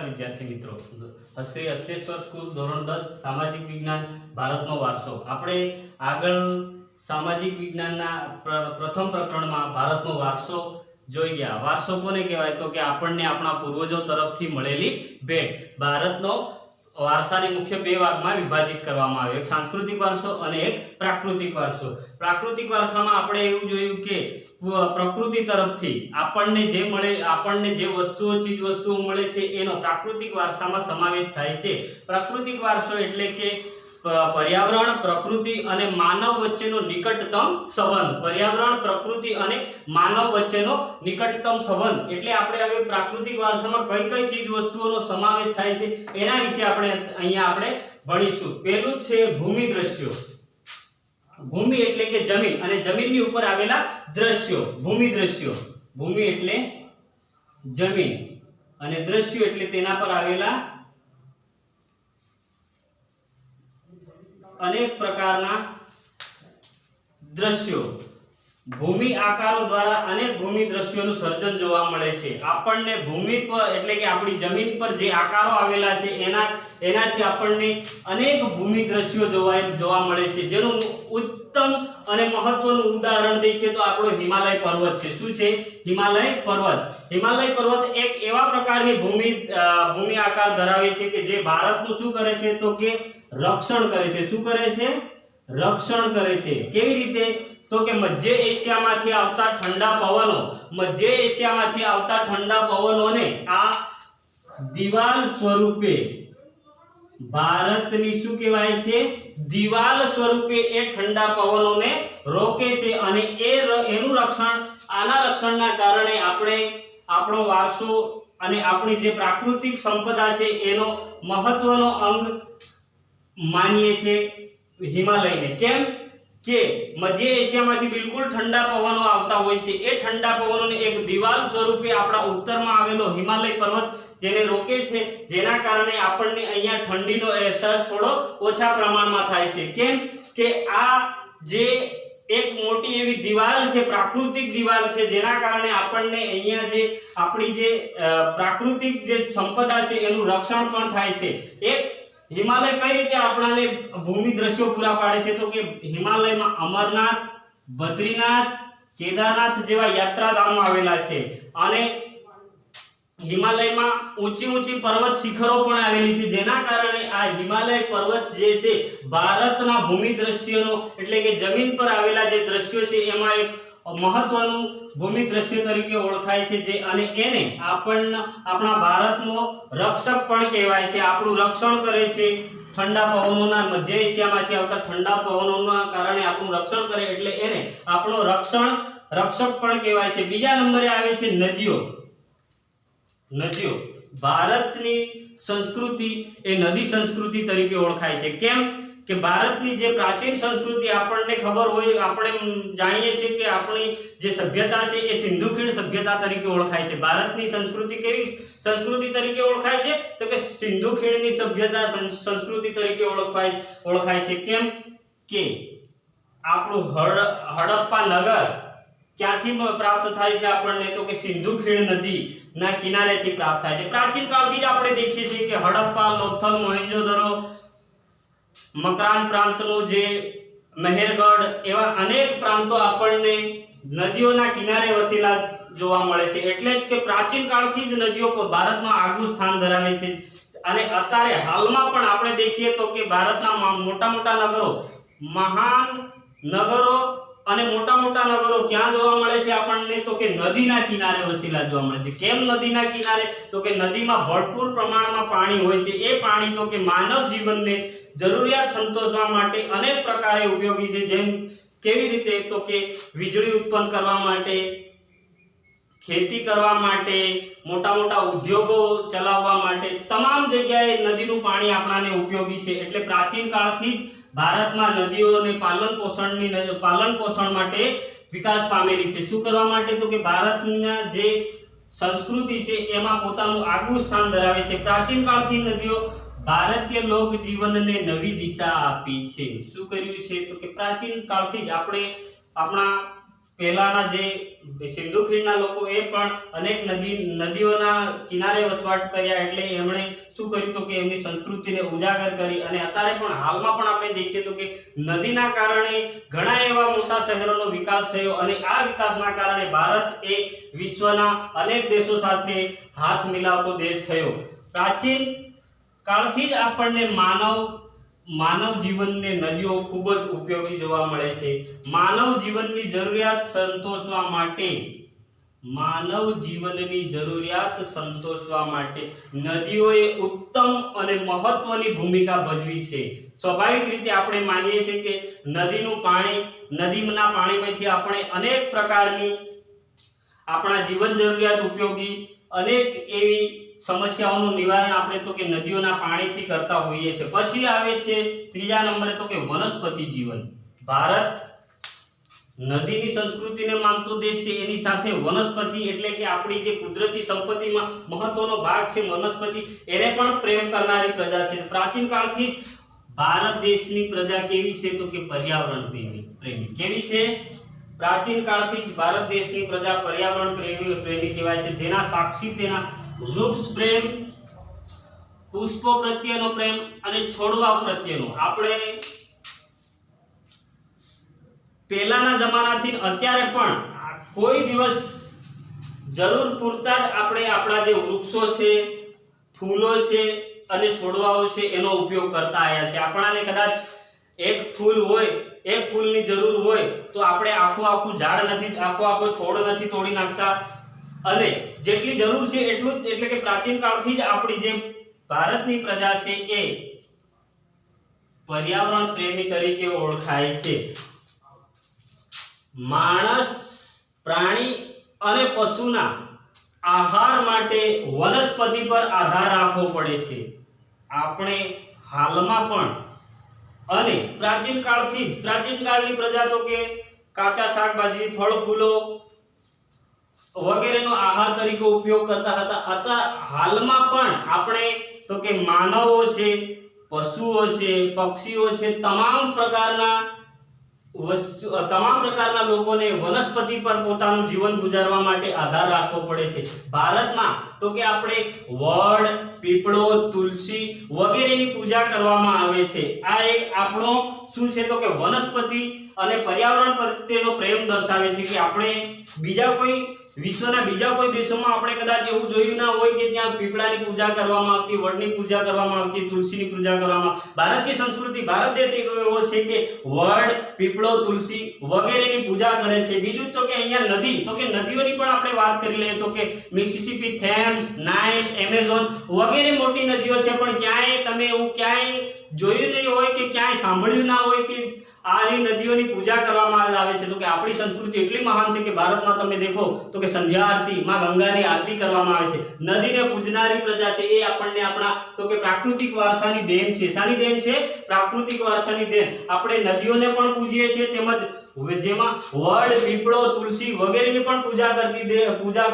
विद्यार्थी मित्रों, श्री अस्तेश्वर स्कूल धोरण 10 सामाजिक विज्ञान भारतनो वारसो। આપણે આગળ સામાજિક વિજ્ઞાનના પ્રથમ પ્રકરણમાં ભારતનો વારસો જોઈ ગયા। વારસો કોને કહેવાય? તો કે આપણને આપણા પૂર્વજો તરફથી મળેલી ભેટ। ભારતનો વારસાને મુખ્ય બે ભાગમાં વિભાજિત કરવામાં આવ્યો, એક સાંસ્કૃતિક વારસો અને એક પ્રાકૃતિક વારસો। પ્રાકૃતિક વારસામાં આપણે એવું જોયું કે પ્રકૃતિ તરફથી આપણને જે મળે, આપણને જે વસ્તુઓ ચીજ વસ્તુઓ મળે છે એનો પ્રાકૃતિક વારસામાં સમાવેશ થાય છે। પ્રાકૃતિક વારસો એટલે કે पर्यावरण प्रकृति અને માનવ વચ્ચેનો નિકટતમ સંબંધ। पर्यावरण प्रकृति અને માનવ વચ્ચેનો નિકટતમ સંબંધ એટલે આપણે હવે પ્રાકૃતિક વારસામાં કઈ કઈ ચીજ વસ્તુઓનો સમાવેશ થાય છે એના વિશે આપણે અહીંયા આપણે ભણીશું। પહેલું છે ભૂમિ દ્રશ્યો। ભૂમિ એટલે કે જમીન અને જમીનની ઉપર આવેલા દ્રશ્યો। ભૂમિ દ્રશ્યો, ભૂમિ એટલે જમીન અને દ્રશ્યો એટલે તેના પર આવેલા अनेक प्रकारना दृश्यों। भूमि आकारों द्वारा अनेक भूमि दृश्यों सर्जन जोवा मळे छे। आपणने भूमि पर एटले के आपणी जमीन पर जे आकारो आवेला छे एनाथी आपणने अनेक भूमि दृश्यों जोवा मळे छे। जेनुं उत्तम अने महत्वनुं उदाहरण देखीए तो आपणो हिमालय पर्वत छे। शुं छे? हिमालय पर्वत। हिमालय पर्वत एक एवा प्रकारनी भूमि आकार धरावे छे के जे भारतनुं शुं करे छे तो के रक्षण करे छे। शुं करे छे? रक्षण करे छे। केवी रीते? तो के मध्य एशियामांथी आवता ठंडा पवनो, मध्य एशियामांथी आवता ठंडा पवनोने आ दीवाल स्वरूपे भारतनी शुं कहेवाय छे? दीवाल स्वरूपे ए ठंडा पवनोने रोके छे अने एनुं रक्षण, आना रक्षणना कारणे आपणे आपणो वारसो अने आपणी जे प्राकृतिक संपदा छे एनो महत्वनो अंग मानिए छे हिमालय ने। केम के मध्य एशिया मांथी बिल्कुल ठंडा पवनो आवता होय छे। ए ठंडा पवनोने एक दीवाल स्वरूपे आपणा उत्तरमां आवेलो हिमालय पर्वत जेने रोके छे, जेना कारणे आपणने अहींया ठंडीनो अहेसास थोड़ो ओछा प्रमाणमां थाय छे। केम के आ जे एक मोटी एवी दीवाल छे, प्राकृतिक दीवाल छे, जेना कारणे आपणने अहींया जे आपणी जे प्राकृतिक जे संपदा छे एनुं रक्षण पण थाय छे। एक हिमालय कई रीते आपणाने भूमि दृश्यों पूरा पाड़े छे तो के हिमालय में अमरनाथ, बद्रीनाथ, केदारनाथ जेवा यात्राधामो आवेला छे अने हिमालय में ऊंची ऊंची पर्वत शिखरो पण आवेली छे, जेना कारणे आ हिमालय पर्वत जे छे भारतना भूमि दृश्योनो एटले के जमीन पर आवेला जे दृश्यो छे एमां एक महत्वनुं भूमि दृश्य तरीके ओळखाय छे जे अने एने आपणा भारतनो रक्षक पण कहेवाय छे। आपणुं रक्षण करे छे ठंडा पवनोना, मध्य एशियामांथी आवता ठंडा पवनोना कारणे आपणुं रक्षण करे एटले एने आपणो रक्षक पण कहेवाय छे। बीजा नंबरे आवे छे नदीओ। नदीओ भारतनी संस्कृति ए नदी संस्कृति तरीके ओळखाय छे। केम के भारतनी जे प्राचीन संस्कृति आपने खबर होय, आपणे जाणीए छीए के आपणी जे सभ्यता छे ए सिंधु खीण सभ्यता तरीके ओळखाय छे। भारतनी संस्कृति केवी संस्कृति तरीके ओळखाय छे? तो के सिंधु खीणनी सभ्यता संस्कृति तरीके ओळखाय छे। केम के आपणुं हड़प्पा नगर क्यांथी प्राप्त थाय छे आपणने? तो के सिंधु खीण नदी ना किनारेथी प्राप्त थाय छे। प्राचीन काळथी ज आपणे देखीए छीए के हड़प्पा, लोथल, मोहेंजोदड़ो, मकरान प्रांतनो जे मेहरगढ़ एवा अनेक प्रांतो आपणने नदीओना किनारे वसेला जोवा मळे छे। एटले के प्राचीन काळथी ज नदीओ भारतमां आगुं स्थान धरावे छे अने अत्यारे हालमां पण आपणे देखीए तो के भारतना मोटा मोटा नगरो, महान नगरो अने मोटा मोटा नगरो क्यां जोवा मळे छे आपणने? तो के नदीना किनारे वसेला जोवा मळे छे। केम नदीना किनारे? तो के नदीमां भरपूर प्रमाणमां पाणी होय छे। ए पाणी तो के मानव जीवनने जरूरियात संतोषवा माटे अनेक प्रकारे उपयोगी छे। जेम केवी रीते? तो के वीजળી उत्पन्न करवा माटे, खेती करवा माटे, मोटा मोटा उद्योगो चलाववा माटे तमाम जग्याए नदीनुं पाणी आपणाने उपयोगी छे। एटले प्राचीन काळथी ज भारतमां नदीओने पालन पोषण माटे विकास पामेली छे। शुं करवा माटे? तो के भारतना जे संस्कृति छे एमां पोतानुं आगुं स्थान धरावे छे। प्राचीन काळथी नदीओ भारतीय लोक जीवन ने नवी दिशा आपी छे। शुं कर्युं छे? तो के प्राचीन काळथी ज आपणे आपणा પહેલાના જે સિંધુ ખીણના લોકો એ પણ અનેક નદીઓના કિનારે વસવાટ કર્યા, એટલે એમણે શું કર્યું તો કે એમની સંસ્કૃતિને ઉજાગર કરી. અને અત્યારે પણ હાલમાં પણ આપણે દેખીએ તો કે નદીના કારણે ઘણા એવા મોટા શહેરોનો વિકાસ થયો, અને આ વિકાસના કારણે ભારત એ વિશ્વના અનેક દેશો સાથે હાથ મિલાવતો દેશ થયો. પ્રાચીન કાળથી જ આપણને માનવ જીવનને નદીઓ ખૂબ જ ઉપયોગી જોવા મળે છે. માનવ જીવનની જરૂરિયાત સંતોષવા માટે નદીઓએ ઉત્તમ અને મહત્વની ભૂમિકા ભજવી છે. સ્વાભાવિક રીતે આપણે માનીએ છીએ કે નદીના પાણીમાંથી આપણે અનેક પ્રકારની આપણા જીવન જરૂરિયાત ઉપયોગી અનેક એવી સમસ્યાઓનું નિવારણ આપણે તો કે નદીઓના પાણીથી કરતા હોઈએ છીએ. પછી આવે છે ત્રીજા નંબરે તો કે વનસ્પતિ જીવન. ભારત નદીની સંસ્કૃતિને માનતો દેશ છે, એની સાથે વનસ્પતિ એટલે કે આપણી જે કુદરતી સંપત્તિમાં મહત્વનો ભાગ છે વનસ્પતિ, એને પણ પ્રેમ કરનારી પ્રજા છે. પ્રાચીન કાળથી ભારત દેશની પ્રજા કેવી છે તો કે પર્યાવરણ પ્રેમી. કેવી છે? પ્રાચીન કાળથી જ ભારત દેશની પ્રજા પર્યાવરણ પ્રેમી કહેવાય છે, જેના સાક્ષી તેના વૃક્ષ પ્રેમ, પુષ્પો પ્રત્યેનો પ્રેમ અને છોડવા પ્રત્યેનો. આપણે પહેલાના જમાનાથી અત્યારે પણ કોઈ દિવસ જરૂર પૂરતા જ આપણે આપણા જે વૃક્ષો છે, ફૂલો છે અને છોડવાઓ છે એનો ઉપયોગ કરતા આવ્યા છે. આપણાને કદાચ એક ફૂલની જરૂર હોય તો આપણે આખું છોડ નથી તોડી નાખતા, અને જેટલી જરૂર છે એટલું જ, એટલે કે પ્રાચીન કાળથી જ આપણી જે ભારતની પ્રજા છે એ પર્યાવરણ પ્રેમી તરીકે ઓળખાય છે. માણસ, પ્રાણી અને પશુના આહાર માટે વનસ્પતિ પર આધાર રાખવો પડે છે. આપણે હાલમાં પણ અને પ્રાચીન કાળની પ્રજા તો કે કાચા શાકભાજી, ફળ ફૂલો વગેરેનો આહાર તરીકે ઉપયોગ કરતા હતા. હાલમાં પણ આપણે તો કે માનવો છે, પશુઓ છે, પક્ષીઓ છે, તમામ પ્રકારના લોકોને વનસ્પતિ પર પોતાનું જીવન ગુજારવા માટે આધાર રાખવો પડે છે. ભારતમાં તો કે આપણે વડ, પીપળો, તુલસી વગેરેની પૂજા કરવામાં આવે છે. આ એક આપણો શું છે તો કે વનસ્પતિ અને પર્યાવરણ પ્રત્યેનો પ્રેમ દર્શાવે છે કે આપણે વિશ્વના બીજા કોઈ દેશોમાં આપણે કદાચ એવું જોયું ના હોય કે ત્યાં પીપળાની પૂજા કરવામાં આવતી, વડની પૂજા કરવામાં આવતી, તુલસીની પૂજા કરવામાં. ભારતીય સંસ્કૃતિ, ભારત દેશ એવો છે કે વડ, પીપળો, તુલસી વગેરેની પૂજા કરે છે. બીજું તો કે અહીંયા નદી, તો કે નદીઓની પણ આપણે વાત કરી લઈએ તો કે મિસિસિપી, થેમ્સ, નાઇલ, એમેઝોન વગેરે મોટી નદીઓ છે, પણ તમે એવું ક્યાંય જોયું નહીં હોય કે ક્યાંય સાંભળ્યું ના હોય કે આની નદીઓની પૂજા કરવામાં આવે છે. તો કે આપણી સંસ્કૃતિ એટલી મહાન છે કે ભારતમાં તમે દેખો તો કે સંધ્યા આરતી, માં ગંગાની આરતી કરવામાં આવે છે. નદીને પૂજનારી પ્રજા છે એ આપણને આપણા તો કે પ્રાકૃતિક વારસાની દેન છે. શાની દેન છે? પ્રાકૃતિક વારસાની દેન. આપણે નદીઓને પણ પૂજીએ છીએ, તેમજ જેમાં વડ, પીપળો, તુલસી વગેરેની પણ પૂજા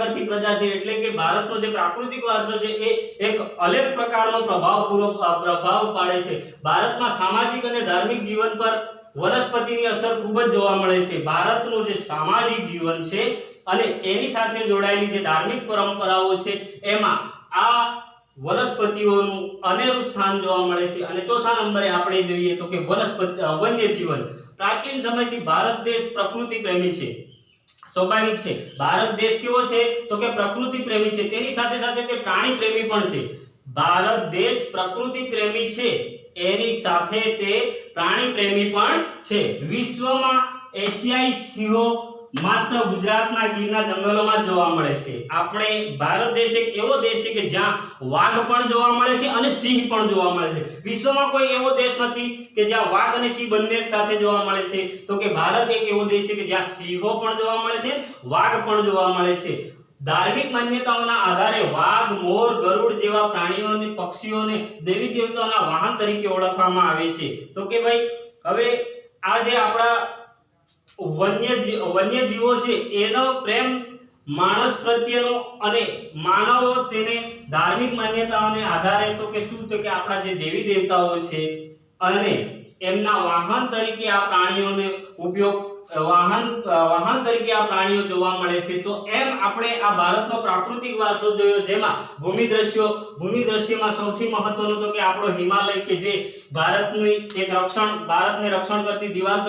કરતી પ્રજા છે. એટલે કે ભારતનો જે પ્રાકૃતિક વારસો છે એ એક અલગ પ્રકારનો પ્રભાવ પાડે છે. ભારતમાં સામાજિક અને ધાર્મિક જીવન પર વનસ્પતિની અસર ખૂબ જ જોવા મળે છે. ભારતનું જે સામાજિક જીવન છે અને એની સાથે જોડાયેલી જે ધાર્મિક પરંપરાઓ છે એમાં આ વનસ્પતિઓનું અનેરું સ્થાન જોવા મળે છે. અને ચોથા નંબરે આપણે જોઈએ તો કે વન્ય જીવન. પ્રાચીન સમયથી ભારત દેશ પ્રકૃતિ પ્રેમી છે. સ્વાભાવિક છે, ભારત દેશ કેવો છે તો કે પ્રકૃતિ પ્રેમી છે, તેની સાથે સાથે તે પ્રાણી પ્રેમી પણ છે. ભારત દેશ પ્રકૃતિ પ્રેમી છે, એની સાથે તે પ્રાણી પ્રેમી પણ છે. વિશ્વમાં એશિયાઈ સિંહો માત્ર ગુજરાતના ગીરના જંગલોમાં જોવા મળે છે. આપણે ભારત દેશ એક એવો દેશ છે કે જ્યાં વાઘ પણ જોવા મળે છે અને સિંહ પણ જોવા મળે છે. વિશ્વમાં કોઈ એવો દેશ નથી કે જ્યાં વાઘ અને સિંહ બંને એક સાથે જોવા મળે છે. તો કે ભારત એક એવો દેશ છે કે જ્યાં સિંહો પણ જોવા મળે છે, વાઘ પણ જોવા મળે છે. ધાર્મિક માન્યતાઓના આધારે વાઘ, મોર, ગરુડ જેવા પ્રાણીઓને, પક્ષીઓને દેવી દેવતાઓના વાહન તરીકે ઓળખવામાં આવે છે. તો કે ભાઈ હવે આ જે આપણા વન્ય જીવો છે એનો પ્રેમ માણસ પ્રત્યેનો અને માનવો તેને ધાર્મિક માન્યતાઓને આધારે તો કે શું તો કે આપણા જે દેવી દેવતાઓ છે અને એમના વાહન તરીકે આ પ્રાણીઓનો ઉપયોગ વાહન તરીકે આ પ્રાણીઓ જોવા મળે છે। તો એમ આપણે આ ભારતનો પ્રાકૃતિક વારસો જોયો, જેમાં ભૂમિ દ્રશ્યમાં સૌથી મહત્વનું તો કે આપણો હિમાલય, કે જે ભારતની ભારતને રક્ષણ કરતી દિવાલ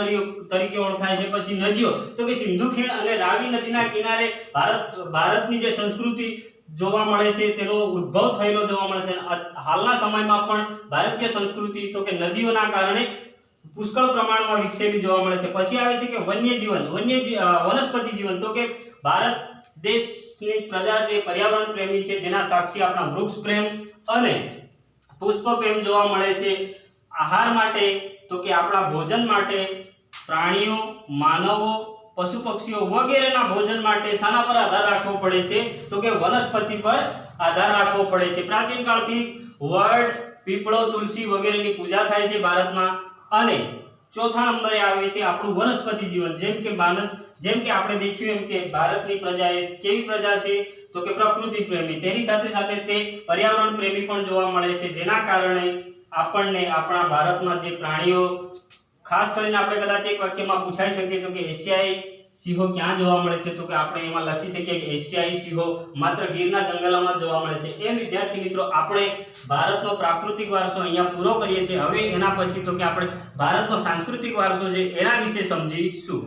તરીકે ઓળખાય છે। પછી નદીઓ તો કે સિંધુ ખીણ અને રાવી નદીના કિનારે ભારતની જે સંસ્કૃતિ જોવા મળે છે તેનો ઉદ્ભવ થયેલો જોવા મળે છે। હાલના સમયમાં પણ ભારતીય સંસ્કૃતિ તો કે નદીઓના કારણે પુષ્કળ પ્રમાણમાં વિકસેલી જોવા મળે છે। પછી આવે છે કે વનસ્પતિ જીવન, તો કે ભારત દેશની પ્રજા જે પર્યાવરણ પ્રેમી છે, જેના સાક્ષી આપણા વૃક્ષ પ્રેમ અને પુષ્પ પ્રેમ જોવા મળે છે। આહાર માટે તો કે આપણા ભોજન માટે પ્રાણીઓ, માનવો, પશુ પક્ષીઓ વગેરેના ભોજન માટે શાના પર આધાર રાખવો પડે છે? તો કે વનસ્પતિ પર આધાર રાખવો પડે છે। પ્રાચીન કાળથી વડ, પીપળો, તુલસી વગેરેની પૂજા થાય છે ભારતમાં। અને ચોથા નંબરે આવે છે આપણું વનસ્પતિ જીવન, જેમ કે આપણે દેખ્યું એમ કે ભારતની પ્રજા એ કેવી પ્રજા છે? તો કે પ્રકૃતિ પ્રેમી, તેની સાથે સાથે તે પર્યાવરણ પ્રેમી પણ જોવા મળે છે, જેના કારણે આપણને આપણા ભારતમાં જે પ્રાણીઓ, ખાસ કરીને આપણે કદાચ એક વાક્યમાં પૂછાઈ શકીએ તો કે એશિયાઈ સિંહો ક્યાં જોવા મળે છે? તો કે આપણે એમાં લખી શકીએ કે એશિયાઈ સિંહો માત્ર ગીરના જંગલોમાં જોવા મળે છે। એમ વિદ્યાર્થી મિત્રો, આપણે ભારતનો પ્રાકૃતિક વારસો અહીંયા પૂરો કરીએ છીએ। હવે એના પછી તો કે આપણે ભારતનો સાંસ્કૃતિક વારસો છે એના વિશે સમજીશું।